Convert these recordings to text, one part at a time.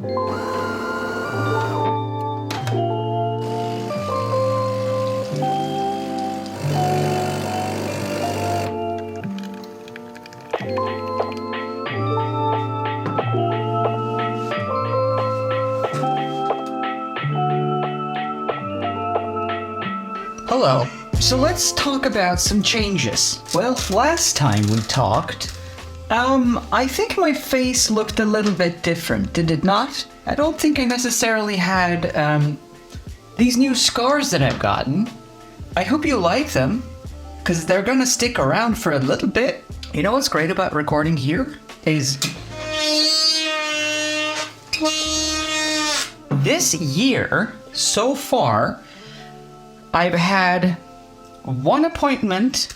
Hello. So let's talk about some changes. Well, last time we talked, I think my face looked a little bit different, did it not? I don't think I necessarily had, these new scars that I've gotten. I hope you like them, because they're gonna stick around for a little bit. You know what's great about recording here? Is this year, so far, I've had one appointment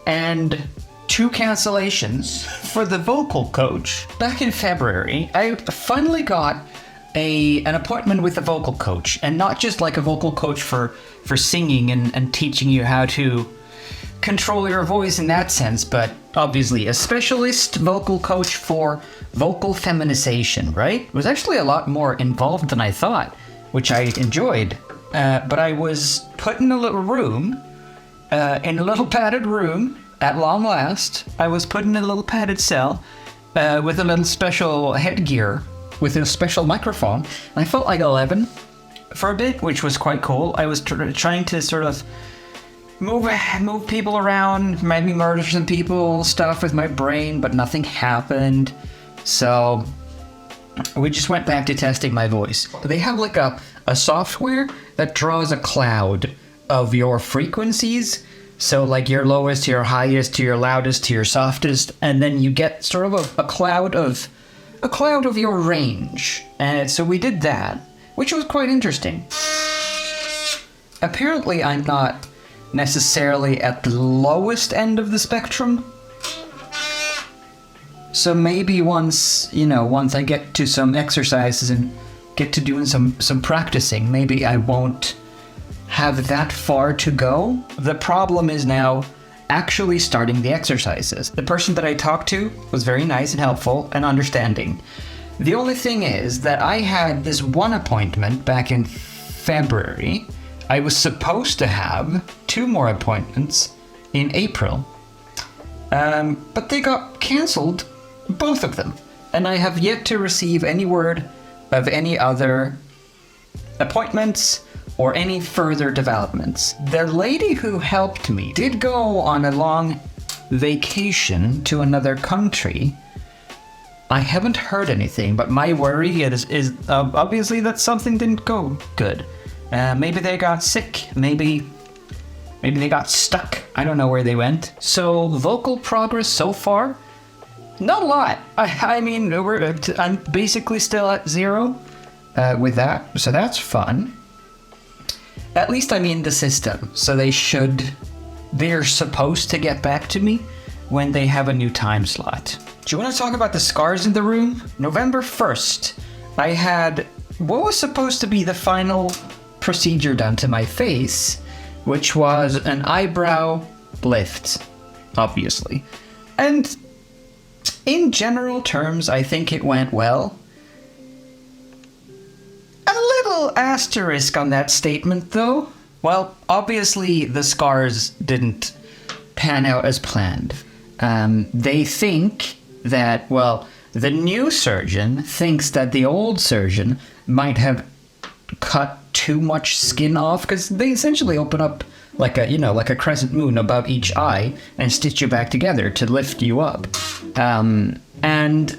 and 2 cancellations for the vocal coach. Back in February, I finally got an appointment with a vocal coach, and not just like a vocal coach for singing and teaching you how to control your voice in that sense, but obviously a specialist vocal coach for vocal feminization, right? It was actually a lot more involved than I thought, which I enjoyed. But I was put in a little room, in a little padded room, at long last. I was put in a little padded cell with a little special headgear, with a special microphone. And I felt like 11 for a bit, which was quite cool. I was trying to sort of move people around, maybe murder some people, stuff with my brain, but nothing happened. So we just went back to testing my voice. They have like a software that draws a cloud of your frequencies. So like your lowest to your highest to your loudest to your softest, and then you get sort of a cloud of your range. And so we did that, which was quite interesting. Apparently I'm not necessarily at the lowest end of the spectrum. So maybe once I get to some exercises and get to doing some practicing, maybe I won't have that far to go. The problem is now actually starting the exercises. The person that I talked to was very nice and helpful and understanding. The only thing is that I had this one appointment back in February. I was supposed to have 2 more appointments in April, but they got cancelled, both of them. And I have yet to receive any word of any other appointments or any further developments. The lady who helped me did go on a long vacation to another country. I haven't heard anything, but my worry is obviously that something didn't go good. Maybe they got sick, maybe they got stuck. I don't know where they went. So vocal progress so far, not a lot. I mean, I'm basically still at 0 with that, so that's fun. At least I'm in the system, so they're supposed to get back to me when they have a new time slot. Do you want to talk about the scars in the room? November 1st, I had what was supposed to be the final procedure done to my face, which was an eyebrow lift, obviously. And in general terms, I think it went well. A little asterisk on that statement, though. Well, obviously the scars didn't pan out as planned. They think that, well, the new surgeon thinks that the old surgeon might have cut too much skin off, because they essentially open up like a crescent moon above each eye and stitch you back together to lift you up. And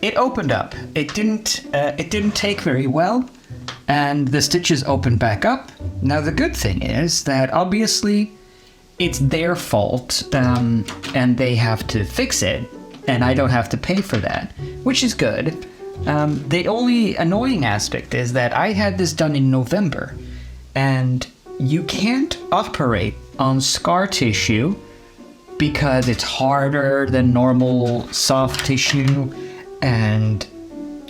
it opened up. It didn't take very well, and the stitches opened back up. Now the good thing is that obviously it's their fault, and they have to fix it, and I don't have to pay for that, which is good. The only annoying aspect is that I had this done in November, and you can't operate on scar tissue because it's harder than normal soft tissue, and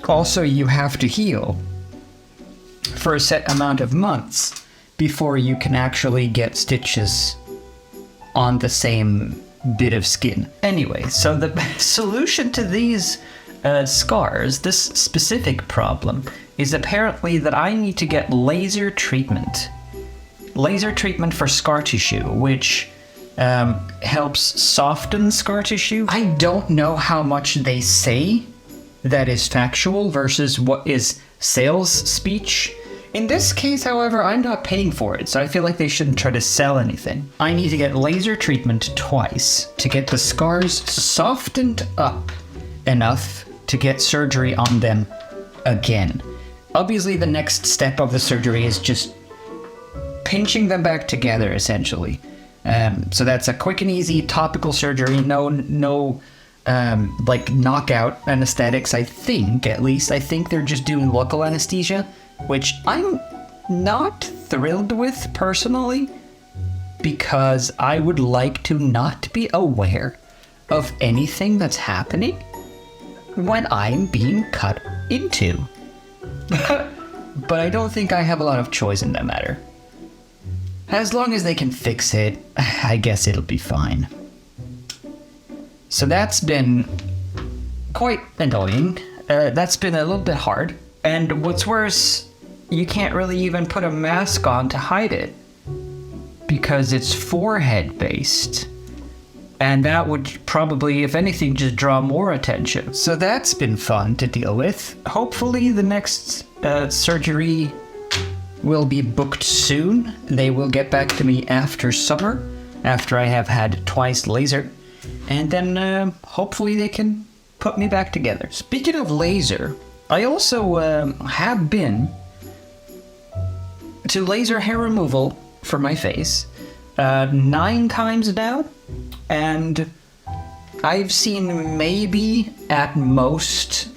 also you have to heal for a set amount of months before you can actually get stitches on the same bit of skin. Anyway, so the solution to these scars, this specific problem is apparently that I need to get laser treatment. Laser treatment for scar tissue, which helps soften scar tissue. I don't know how much they say that is factual versus what is sales speech. In this case, however, I'm not paying for it, so I feel like they shouldn't try to sell anything. I need to get laser treatment twice to get the scars softened up enough to get surgery on them again. Obviously, the next step of the surgery is just pinching them back together, essentially. So that's a quick and easy topical surgery. No, like knockout anesthetics. I think they're just doing local anesthesia, which I'm not thrilled with personally, because I would like to not be aware of anything that's happening when I'm being cut into. But I don't think I have a lot of choice in that matter. As long as they can fix it, I guess it'll be fine. So that's been quite annoying. That's been a little bit hard. And what's worse, you can't really even put a mask on to hide it, because it's forehead based. And that would probably, if anything, just draw more attention. So that's been fun to deal with. Hopefully the next surgery will be booked soon. They will get back to me after summer, after I have had twice laser. And then hopefully they can put me back together. Speaking of laser, I also have been to laser hair removal for my face 9 times now. And I've seen maybe at most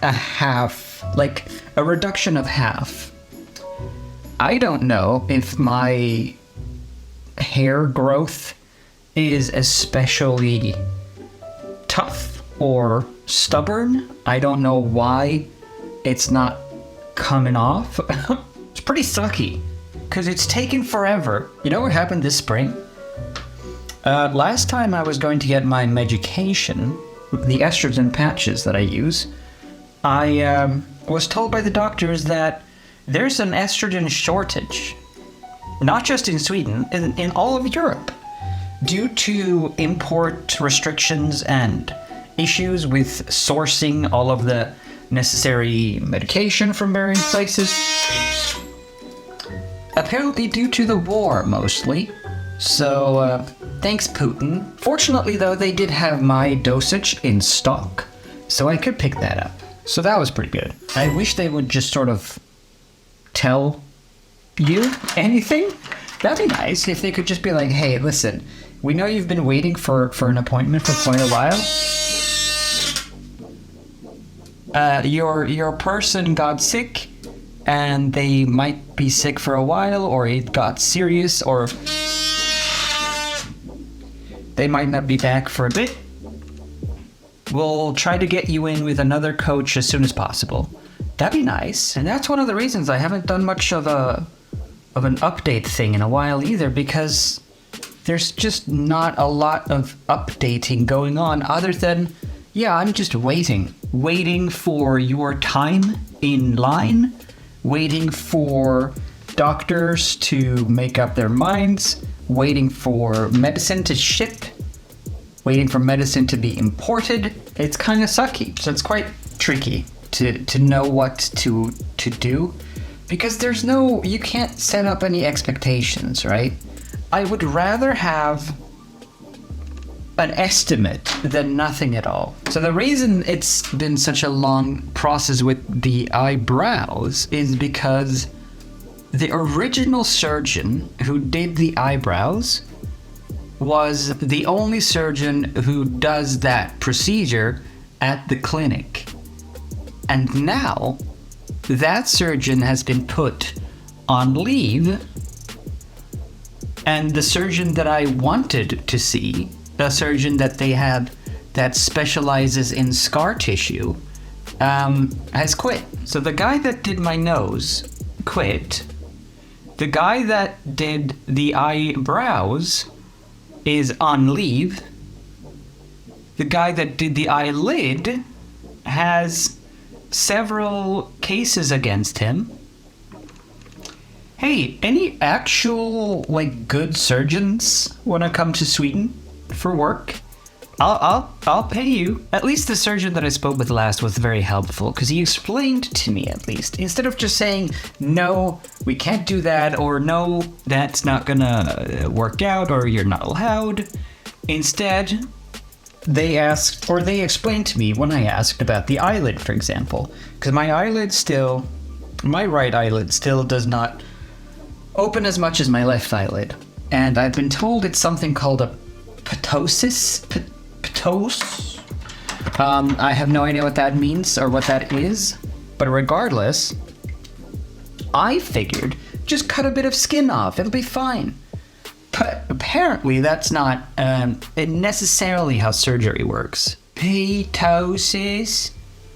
a half, like a reduction of half. I don't know if my hair growth is especially tough or stubborn. I don't know why it's not coming off. It's pretty sucky, because it's taken forever. You know what happened this spring? Last time I was going to get my medication, the estrogen patches that I use, I was told by the doctors that there's an estrogen shortage, not just in Sweden, in all of Europe, due to import restrictions and issues with sourcing all of the necessary medication from various places. Apparently due to the war, mostly. So, thanks Putin. Fortunately though, they did have my dosage in stock, so I could pick that up. So that was pretty good. I wish they would just sort of tell you anything. That'd be nice if they could just be like, hey, listen, we know you've been waiting for an appointment for quite a while. Your person got sick, and they might be sick for a while, or it got serious, or they might not be back for a bit. We'll try to get you in with another coach as soon as possible. That'd be nice. And that's one of the reasons I haven't done much of an update thing in a while either, because there's just not a lot of updating going on other than, yeah, I'm just waiting for your time in line, waiting for doctors to make up their minds, waiting for medicine to ship, waiting for medicine to be imported. It's kind of sucky, so it's quite tricky to know what to do, because you can't set up any expectations, right? I would rather have an estimate than nothing at all. So the reason it's been such a long process with the eyebrows is because the original surgeon who did the eyebrows was the only surgeon who does that procedure at the clinic. And now that surgeon has been put on leave, and the surgeon that I wanted to see, the surgeon that they had that specializes in scar tissue, has quit. So the guy that did my nose quit. The guy that did the eyebrows is on leave. The guy that did the eyelid has several cases against him. Hey, any actual, like, good surgeons want to come to Sweden for work? I'll pay you. At least the surgeon that I spoke with last was very helpful, because he explained to me, at least, instead of just saying, no, we can't do that, or no, that's not gonna work out, or you're not allowed. Instead, they explained to me when I asked about the eyelid, for example, because my right eyelid still does not open as much as my left eyelid, and I've been told it's something called a ptosis. I have no idea what that means or what that is, but regardless, I figured just cut a bit of skin off, it'll be fine. But apparently that's not necessarily how surgery works. Ptosis,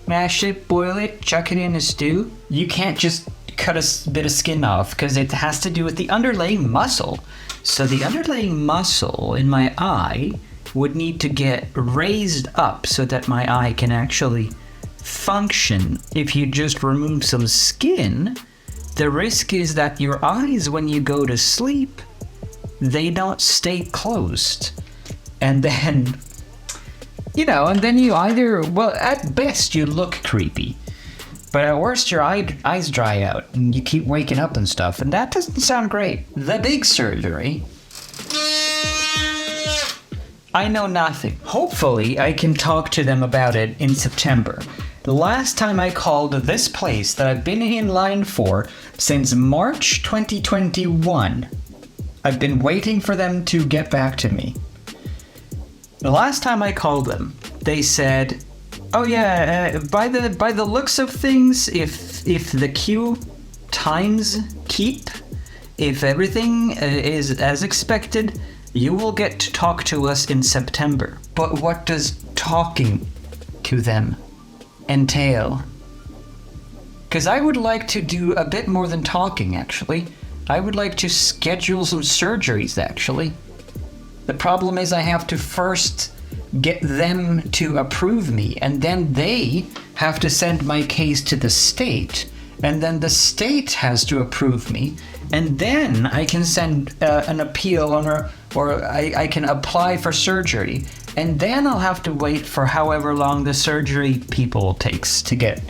mash it, boil it, chuck it in a stew. You can't just cut a bit of skin off because it has to do with the underlying muscle. So the underlying muscle in my eye would need to get raised up so that my eye can actually function. If you just remove some skin, the risk is that your eyes, when you go to sleep, they don't stay closed. And then, you either, well, at best you look creepy, but at worst your eyes dry out and you keep waking up and stuff, and that doesn't sound great. The big surgery, I know nothing. Hopefully, I can talk to them about it in September. The last time I called this place that I've been in line for since March 2021, I've been waiting for them to get back to me. The last time I called them, they said, "Oh yeah, by the looks of things, if the queue times keep, if everything is as expected, you will get to talk to us in September." But what does talking to them entail? Because I would like to do a bit more than talking, actually. I would like to schedule some surgeries, actually. The problem is I have to first get them to approve me, and then they have to send my case to the state, and then the state has to approve me, and then I can send an appeal or I can apply for surgery, and then I'll have to wait for however long the surgery people takes to get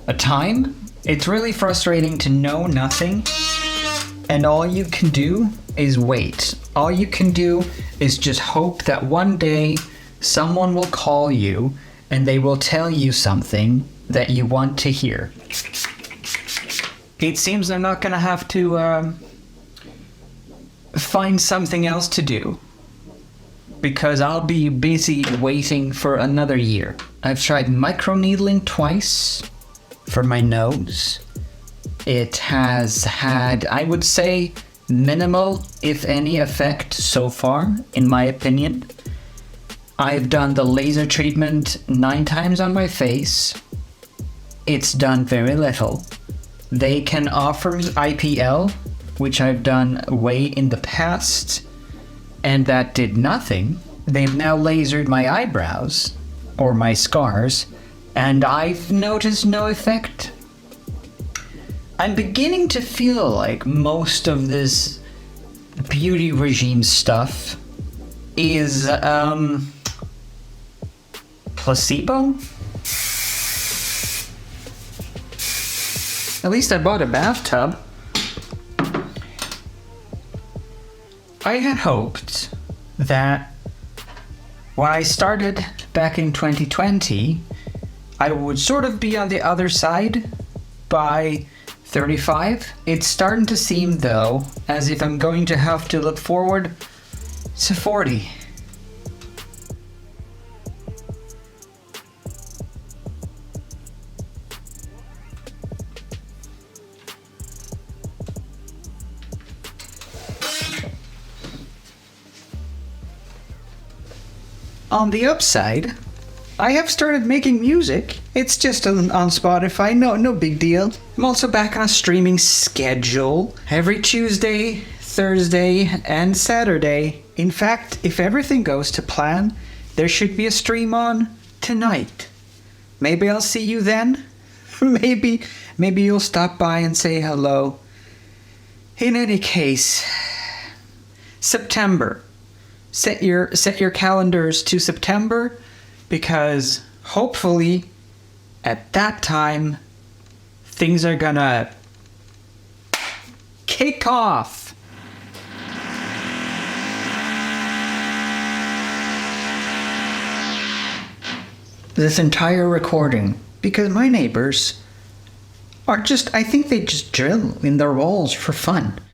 a time. It's really frustrating to know nothing, and all you can do is wait. All you can do is just hope that one day someone will call you and they will tell you something that you want to hear. It seems I'm not gonna have to find something else to do, because I'll be busy waiting for another year. I've tried microneedling twice for my nose. It has had, I would say, minimal, if any, effect so far, in my opinion. I've done the laser treatment 9 times on my face. It's done very little. They can offer me IPL, which I've done way in the past, and that did nothing. They've now lasered my eyebrows, or my scars, and I've noticed no effect. I'm beginning to feel like most of this beauty regime stuff is, placebo? At least I bought a bathtub. I had hoped that when I started back in 2020, I would sort of be on the other side by 35. It's starting to seem, though, as if I'm going to have to look forward to 40. On the upside, I have started making music. It's just on Spotify, no big deal. I'm also back on a streaming schedule every Tuesday, Thursday, and Saturday. In fact, if everything goes to plan, there should be a stream on tonight. Maybe I'll see you then. maybe you'll stop by and say hello. In any case, September. Set your calendars to September, because hopefully at that time things are gonna kick off. This entire recording, because my neighbors are I think they just drill in their walls for fun.